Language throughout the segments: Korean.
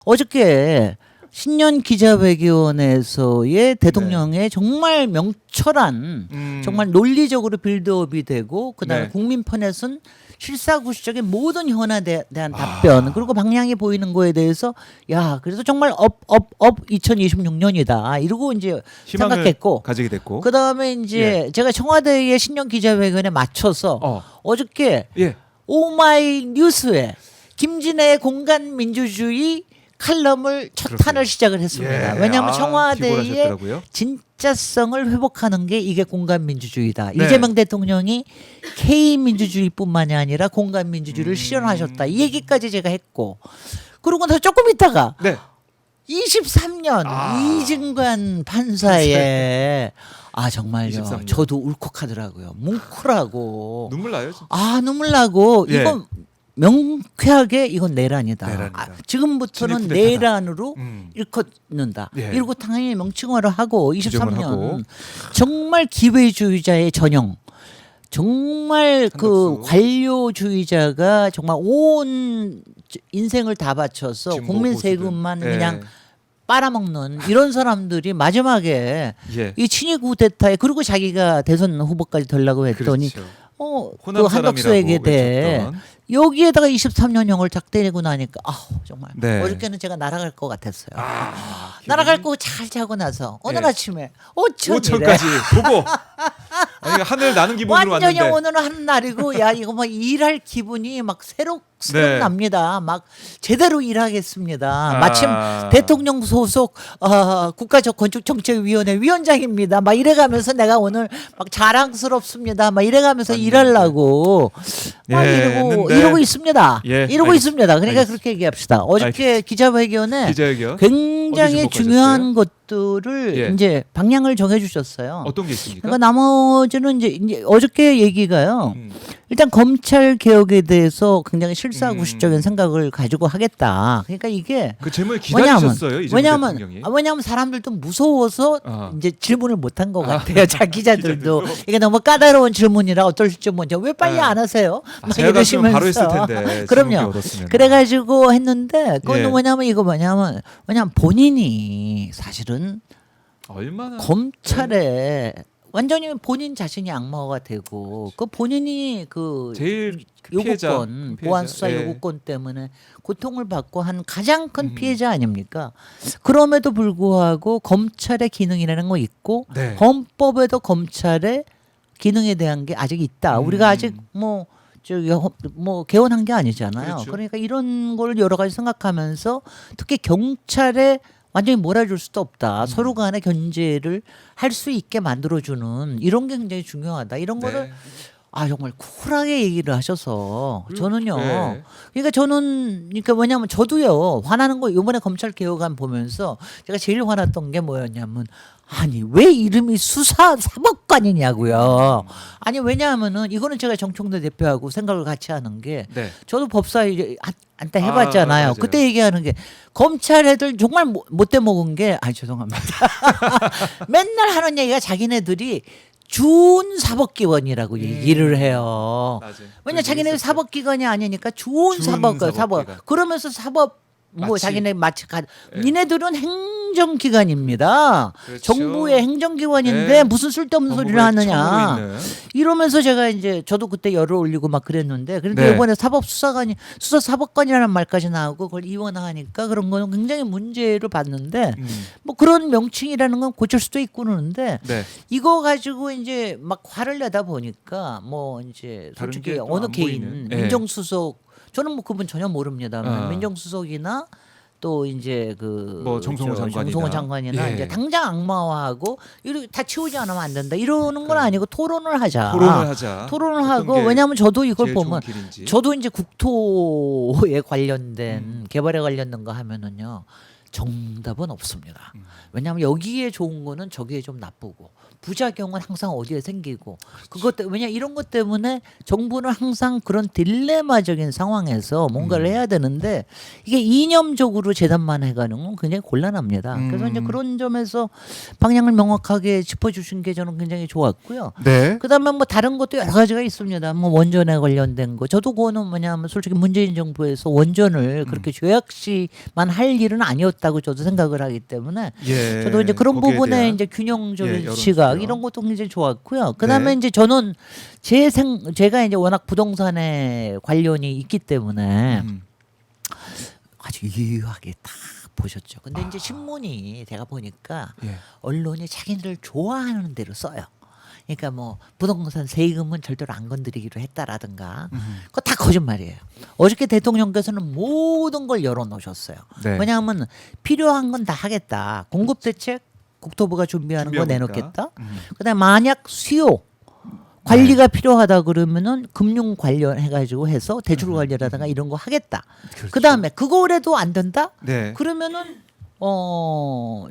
어저께 신년 기자회견에서의 대통령의 정말 명철한 정말 논리적으로 빌드업이 되고 그다음에 네. 국민편에서는 실사구시적인 모든 현안에 대한 답변 그리고 방향이 보이는 거에 대해서 야 그래서 정말 업 2026년이다 이러고 이제 희망을 생각했고 가지게 됐고 그다음에 이제 제가 청와대의 신년 기자회견에 맞춰서 어저께 예. 오마이 뉴스에 김진애의 공간 민주주의 칼럼을 첫 그렇군요. 탄을 시작을 했습니다. 예. 왜냐하면 기고를 청와대의 하셨더라고요. 진짜성을 회복하는 게 이게 공간 민주주의다. 네. 이재명 대통령이 K 민주주의뿐만이 아니라 공간 민주주의를 실현하셨다. 이 얘기까지 제가 했고 그러고 나서 조금 있다가 네. 23년 이진관 판사의 정말요. 23년. 저도 울컥하더라고요. 뭉클하고 눈물 나요, 진짜. 눈물 나고 예. 이건 명쾌하게 이건 내란이다. 내란이다. 지금부터는 진일 쿠데타다. 내란으로 일컫는다. 예. 이러고 당연히 명칭화를 하고 규정을 23년 하고. 정말 기회주의자의 전형. 정말 그 한덕수. 관료주의자가 정말 온 인생을 다 바쳐서 진보 국민 보수들. 세금만 예. 그냥 빨아먹는 이런 사람들이 마지막에 예. 이 친일 쿠데타에 그리고 자기가 대선 후보까지 되려고 했더니 그렇죠. 그 호남 한덕수에게 사람이라고 대해 외쳤던. 여기에다가 23년형을 딱 때리고 나니까 정말 네. 어저께는 제가 날아갈 것 같았어요. 기분이 날아갈 거 잘 자고 나서 오늘 예. 아침에 5천이래. 5천까지 보고 아니 하늘 나는 기분으로 완전히 왔는데. 오늘은 한 날이고 야 이거 뭐 일할 기분이 막 새록새록 네. 납니다. 막 제대로 일하겠습니다. 아. 마침 대통령 소속 국가건축정책위원회 위원장입니다. 막 이래가면서 내가 오늘 막 자랑스럽습니다. 막 이래가면서 맞네. 일하려고 막 했는데. 이러고 있습니다. 예, 이러고 있습니다. 그러니까 알겠습니다. 그렇게 얘기합시다. 어저께 기자회견에 기자회견 굉장히 어디 중요한 것들을 예. 이제 방향을 정해주셨어요. 어떤 게 있습니까? 그러니까 나머지는 이제 어저께 얘기가요. 음. 일단 검찰 개혁에 대해서 굉장히 실사구시적인 생각을 가지고 하겠다. 그러니까 이게 그 제목을 기다리셨어요, 이재명 대통령이. 왜냐하면 사람들도 무서워서 이제 질문을 못한 것 같아요. 자 기자들도 기자들도. 이게 너무 까다로운 질문이라 어떨지 모르죠. 왜 빨리 안 하세요? 막 제가 갔으면 바로 했을 이러시면서. 텐데. 그럼요. 질문기 얻었으면. 그래가지고 했는데 그건 예. 뭐냐면 본인이 사실은 얼마나 검찰에 완전히 본인 자신이 악마가 되고 그 본인이 그 제일 요구권 큰 피해자. 보안 수사 예. 요구권 때문에 고통을 받고 한 가장 큰 피해자 아닙니까? 그럼에도 불구하고 검찰의 기능이라는 거 있고 네. 헌법에도 검찰의 기능에 대한 게 아직 있다. 우리가 아직 뭐 개헌한 게 아니잖아요. 그렇죠. 그러니까 이런 걸 여러 가지 생각하면서 특히 경찰에 완전히 몰아줄 수도 없다. 서로 간의 견제를 할 수 있게 만들어주는 이런 게 굉장히 중요하다. 이런 거를 네. 정말 쿨하게 얘기를 하셔서 저는요. 네. 그러니까 그러니까 뭐냐면 저도요. 화나는 거 이번에 검찰 개혁안 보면서 제가 제일 화났던 게 뭐였냐면 아니 왜 이름이 수사사법관이냐고요. 아니 왜냐하면은 이거는 제가 정청래 대표하고 생각을 같이 하는 게 네. 저도 법사 이제 한때 해봤잖아요. 맞아요. 그때 얘기하는 게 검찰 애들 정말 못돼 먹은 게 죄송합니다. 맨날 하는 얘기가 자기네들이 준사법기관이라고 얘기를 해요. 맞아요. 왜냐 자기네 있었어요. 사법기관이 아니니까 준사법기관. 사법기관. 그러면서 사법 마치. 자기네 마치 예. 니네들은 행정기관입니다. 그렇죠. 정부의 행정기관인데 네. 무슨 쓸데없는 소리를 법무부에 하느냐. 처음으로 있는. 이러면서 제가 이제 저도 그때 열을 올리고 막 그랬는데 그런데 네. 이번에 수사사법관이라는 말까지 나오고 그걸 이원화하니까 그런 거는 굉장히 문제를 받는데 뭐 그런 명칭이라는 건 고칠 수도 있고 그러는데 네. 이거 가지고 이제 막 화를 내다 보니까 뭐 이제 다른 솔직히 게또 어느 안 개인 보이는. 예. 민정수석 저는 뭐 그분 전혀 모릅니다. 민정수석이나 또 이제 뭐 정성호 장관이나. 예. 이제 당장 악마화하고 이렇게 다 치우지 않으면 안 된다. 이러는 건 아니고 토론을 하자. 토론을 어떤 하고 게 왜냐하면 저도 이걸 제일 좋은 보면 길인지. 저도 이제 국토에 관련된 개발에 관련된 거 하면은요. 정답은 없습니다. 왜냐하면 여기에 좋은 거는 저기에 좀 나쁘고 부작용은 항상 어디에 생기고 그것 때문에 왜냐 이런 것 때문에 정부는 항상 그런 딜레마적인 상황에서 뭔가를 해야 되는데 이게 이념적으로 재단만 해가는 건 굉장히 곤란합니다. 그래서 이제 그런 점에서 방향을 명확하게 짚어주신 게 저는 굉장히 좋았고요. 네. 그다음에 뭐 다른 것도 여러 가지가 있습니다. 뭐 원전에 관련된 거. 저도 그거는 뭐냐면 솔직히 문재인 정부에서 원전을 그렇게 죄악시만 할 일은 아니었다고 저도 생각을 하기 때문에 예. 저도 이제 그런 거기에 부분에 대한 이제 균형적인 여론이요. 시각 이런 것도 굉장히 좋았고요. 그다음에 네. 이제 저는 제가 이제 워낙 부동산에 관련이 있기 때문에 아주 유유하게 다 보셨죠. 근데 이제 신문이 제가 보니까 예. 언론이 자기들 좋아하는 대로 써요. 그러니까 뭐 부동산 세금은 절대로 안 건드리기로 했다라든가 그거 다 거짓말이에요. 어저께 대통령께서는 모든 걸 열어놓으셨어요. 네. 왜냐하면 필요한 건 다 하겠다. 공급대책 국토부가 준비하는 거 준비하고 내놓겠다. 그다음에 만약 수요 관리가 필요하다 그러면은 금융 관련해가지고 해서 대출 관리라든가 이런 거 하겠다. 그다음에 그거라도 안 된다? 네. 그러면은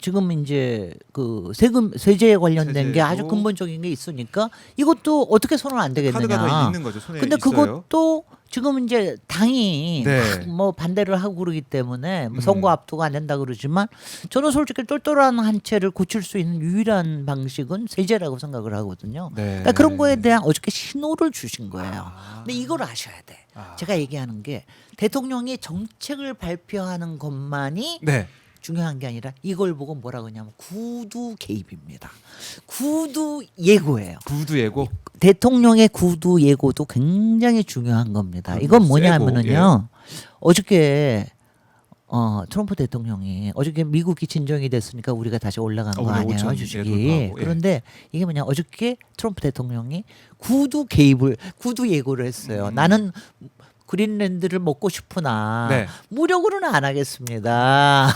지금 이제 그 세제에 관련된 게 아주 세제도 근본적인 게 있으니까 이것도 어떻게 손을 안 대겠느냐. 카드가 다 있는 거죠. 손에 근데 있어요. 그것도 지금 이제 당이 네. 막 뭐 반대를 하고 그러기 때문에 뭐 선거 앞두고 안 된다 그러지만 저는 솔직히 똘똘한 한 채를 고칠 수 있는 유일한 방식은 세제라고 생각을 하거든요. 네. 그러니까 그런 거에 대한 어저께 신호를 주신 거예요. 근데 이걸 아셔야 돼. 아. 제가 얘기하는 게 대통령이 정책을 발표하는 것만이 네. 중요한 게 아니라 이걸 보고 뭐라고 하냐면 구두 개입입니다. 구두 예고예요. 구두 예고. 대통령의 구두 예고도 굉장히 중요한 겁니다. 이건 뭐냐면은요. 어저께 트럼프 대통령이 어저께 미국이 진정이 됐으니까 우리가 다시 올라간 거 오늘 아니에요 5천 주식이. 예고하고, 예. 그런데 이게 뭐냐 어저께 트럼프 대통령이 구두 예고를 했어요. 나는 그린랜드를 먹고 싶으나 네. 무력으로는 안 하겠습니다.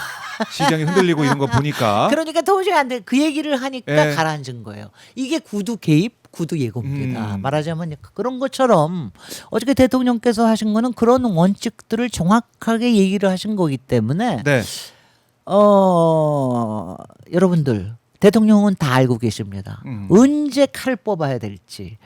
시장이 흔들리고 이런 거 보니까 그러니까 도저히 안 돼. 그 얘기를 하니까 예. 가라앉은 거예요. 이게 구두 개입, 구두 예고입니다. 음. 말하자면 그런 것처럼 어저께 대통령께서 하신 거는 그런 원칙들을 정확하게 얘기를 하신 거기 때문에 네. 여러분들 대통령은 다 알고 계십니다. 언제 칼 뽑아야 될지.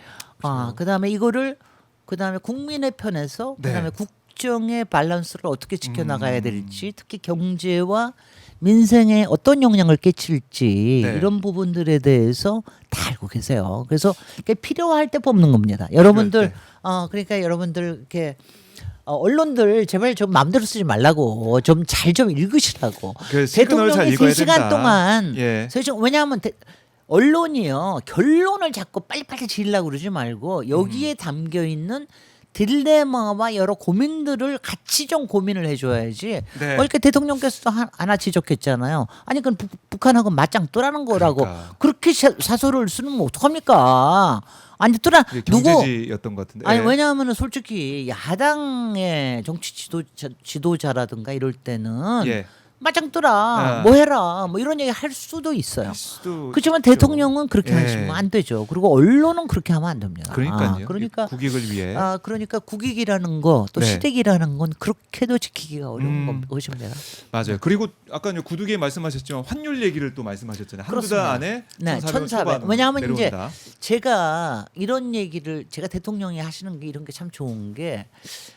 그다음에 이거를 그다음에 국민의 편에서 네. 그다음에 국정의 밸런스를 어떻게 지켜나가야 될지 특히 경제와 민생에 어떤 영향을 끼칠지 네. 이런 부분들에 대해서 다 알고 계세요. 그래서 이게 필요할 때 뽑는 겁니다. 여러분들 때. 그러니까 여러분들 이렇게 언론들 제발 좀 마음대로 쓰지 말라고 좀 잘 좀 읽으시라고. 그 시그널을 잘 대통령이 읽어야 3시간 된다. 동안 예. 왜냐하면 언론이요 결론을 자꾸 빨리빨리 지으려고 그러지 말고 여기에 담겨 있는 딜레마와 여러 고민들을 같이 좀 고민을 해줘야지. 네. 어저께 대통령께서도 하나 지적했잖아요. 아니 그건 북한하고 맞짱 뜨라는 거라고. 그러니까. 그렇게 사설을 쓰면 어떡합니까? 아니 뜨라 이게 누구 경제지였던 것 같은데. 아니 예. 왜냐하면은 솔직히 야당의 정치 지도자라든가 이럴 때는 예. 맞짱 뜨라 아. 뭐 해라 뭐 이런 얘기 할 수도 있어요. 할 수도 그렇지만 있죠. 대통령은 그렇게 예. 하시면 안 되죠. 그리고 언론은 그렇게 하면 안 됩니다. 그러니까요. 그러니까 국익을 위해. 그러니까 국익이라는 거 또 네. 시댁이라는 건 그렇게도 지키기가 어려운 것입니다. 맞아요. 그리고 아까 구두개 말씀하셨지만 환율 얘기를 또 말씀하셨잖아요. 한두 달 그렇습니다. 안에 네, 1,400 1,400. 왜냐하면 이제 내려온다. 제가 이런 얘기를 제가 대통령이 하시는 게 이런 게 참 좋은 게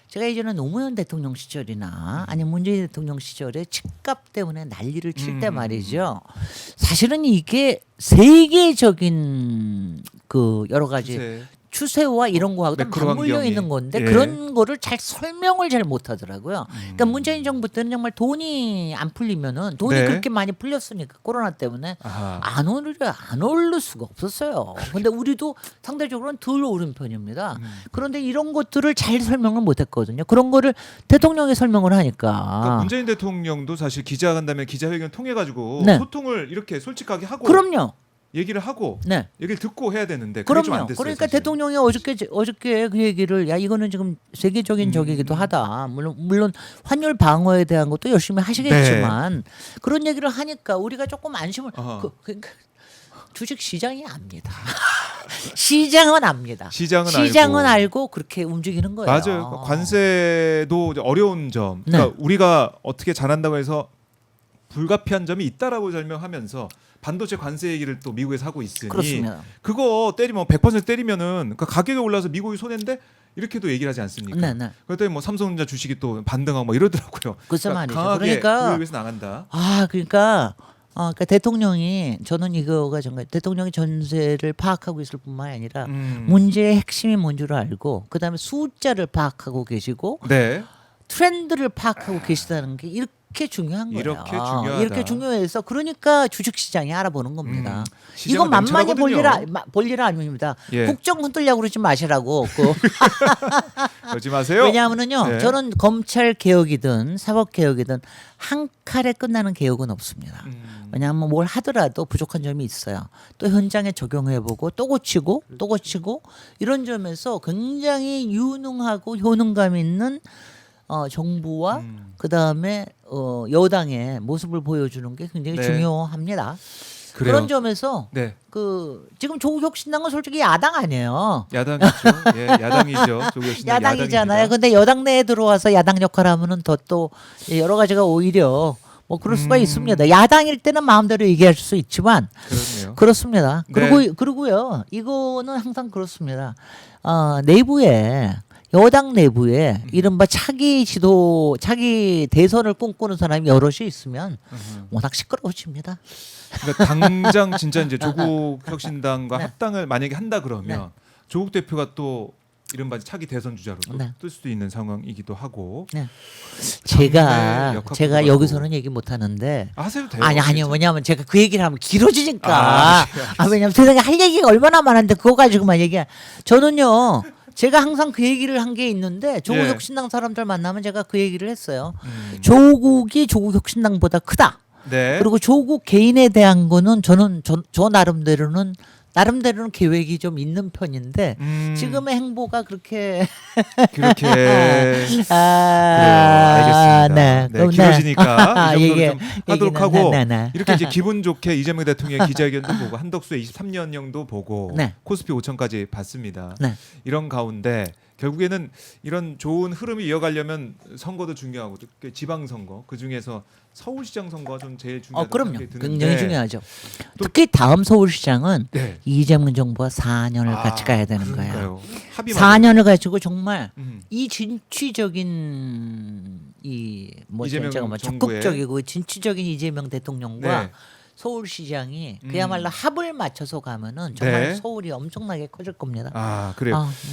제가 예전에 노무현 대통령 시절이나 아니면 문재인 대통령 시절에 집값 때문에 난리를 칠 때 말이죠. 사실은 이게 세계적인 그 여러 가지 추세. 추세와 이런 거하고 매크로 맞물려 환경이. 있는 건데 예. 그런 거를 설명을 잘 못하더라고요. 그러니까 문재인 정부 때는 정말 돈이 안 풀리면은 돈이 네. 그렇게 많이 풀렸으니까 코로나 때문에 아하. 안 오를 수가 없었어요. 근데 우리도 상대적으로는 덜 오른 편입니다. 그런데 이런 것들을 잘 설명을 못했거든요. 그런 거를 대통령이 설명을 하니까. 그러니까 문재인 대통령도 사실 기자간담회 기자회견 통해 가지고 네. 소통을 이렇게 솔직하게 하고 그럼요. 얘기를 하고 네. 얘기를 듣고 해야 되는데 그게 좀 안 그럼요. 됐어요. 그러니까 사실은. 대통령이 어저께 그 얘기를 야 이거는 지금 세계적인 적이기도 하다. 물론 환율 방어에 대한 것도 열심히 하시겠지만 그런 얘기를 하니까 우리가 조금 안심을. 그러니까 주식 시장이 압니다. 시장은 압니다. 시장은 알고 그렇게 움직이는 거예요. 맞아요. 관세도 이제 어려운 점. 그러니까 네. 우리가 어떻게 잘한다고 해서 불가피한 점이 있다라고 설명하면서 반도체 관세 얘기를 또 미국에서 하고 있으니 그렇습니다. 그거 때리면 100% 때리면은 그 가격이 올라서 미국이 손해인데 이렇게도 얘기를 하지 않습니까? 네, 네. 그랬더니 뭐 삼성전자 주식이 또 반등하고 뭐 이러더라고요. 글쎄 말이죠. 강하게 그러니까 그걸 위해서 나간다. 그러니까 대통령이 저는 이거가 정말 대통령이 전세를 파악하고 있을 뿐만 아니라 문제의 핵심이 뭔 줄 알고 그다음에 숫자를 파악하고 계시고 네. 트렌드를 파악하고 계시다는 게 이렇게 중요한 거예요. 이렇게 중요하다. 이렇게 중요해서 그러니까 주식 시장이 알아보는 겁니다. 시장은 이건 만만히 냉철하거든요. 볼 일 아닙니다. 예. 국정 흔들려고 그러지 마시라고. 그러지 마세요. 왜냐하면요, 네. 저는 검찰 개혁이든 사법 개혁이든 한 칼에 끝나는 개혁은 없습니다. 왜냐하면 뭘 하더라도 부족한 점이 있어요. 또 현장에 적용해보고 또 고치고 또 고치고 이런 점에서 굉장히 유능하고 효능감 있는 정부와 그 다음에 여당의 모습을 보여주는 게 굉장히 네. 중요합니다. 그래요. 그런 점에서 네. 지금 조국혁신당은 솔직히 야당 아니에요. 야당이죠. 예, 야당이죠. 조국혁신당 야당이잖아요. 야당입니다. 근데 여당 내에 들어와서 야당 역할 하면은 더 또 여러 가지가 오히려 뭐 그럴 수가 있습니다. 야당일 때는 마음대로 얘기할 수 있지만 그렇네요. 그렇습니다. 네. 그리고요. 이거는 항상 그렇습니다. 내부에 여당 내부에 이른바 차기 대선을 꿈꾸는 사람이 여럿이 있으면 워낙 시끄러워집니다. 그러니까 당장 진짜 이제 조국 혁신당과 네. 합당을 만약에 한다 그러면 조국 대표가 또 이른바 차기 대선 주자로도 네. 뜰 수도 있는 상황이기도 하고. 네. 당내 역학도 제가 그렇고. 여기서는 얘기 못 하는데 하셔도 돼요. 아니요. 왜냐하면 제가 그 얘기를 하면 길어지니까. 아, 네, 왜냐하면 세상에 할 얘기가 얼마나 많은데 그거 가지고만 얘기해. 저는요. 제가 항상 그 얘기를 한 게 있는데 조국 예. 혁신당 사람들 만나면 제가 그 얘기를 했어요. 음. 조국이 조국 혁신당보다 크다. 네. 그리고 조국 개인에 대한 거는 저 나름대로는 계획이 좀 있는 편인데 지금의 행보가 그렇게 그렇게 알겠습니다. 네, 길어지니까 이 정도로 좀 하도록 하고 네. 이렇게 이제 기분 좋게 이재명 대통령 기자회견도 보고 한덕수의 23년형도 보고 네. 코스피 5천까지 봤습니다. 네. 이런 가운데 결국에는 이런 좋은 흐름이 이어가려면 선거도 중요하고 또 지방선거 그 중에서 서울시장 선거가 좀 제일 중요하다고 그럼요. 생각이 드는데 굉장히 중요하죠. 또- 특히 다음 서울시장은 네. 이재명 정부가 4년을 같이 가야 되는 거예요. 그런가요? 합의 4년을 가지고 정말 음. 이 진취적인 이재명 정부의- 적극적이고 진취적인 이재명 대통령과 네. 서울시장이 그야말로 합을 맞춰서 가면은 정말 네. 서울이 엄청나게 커질 겁니다. 아 그래요.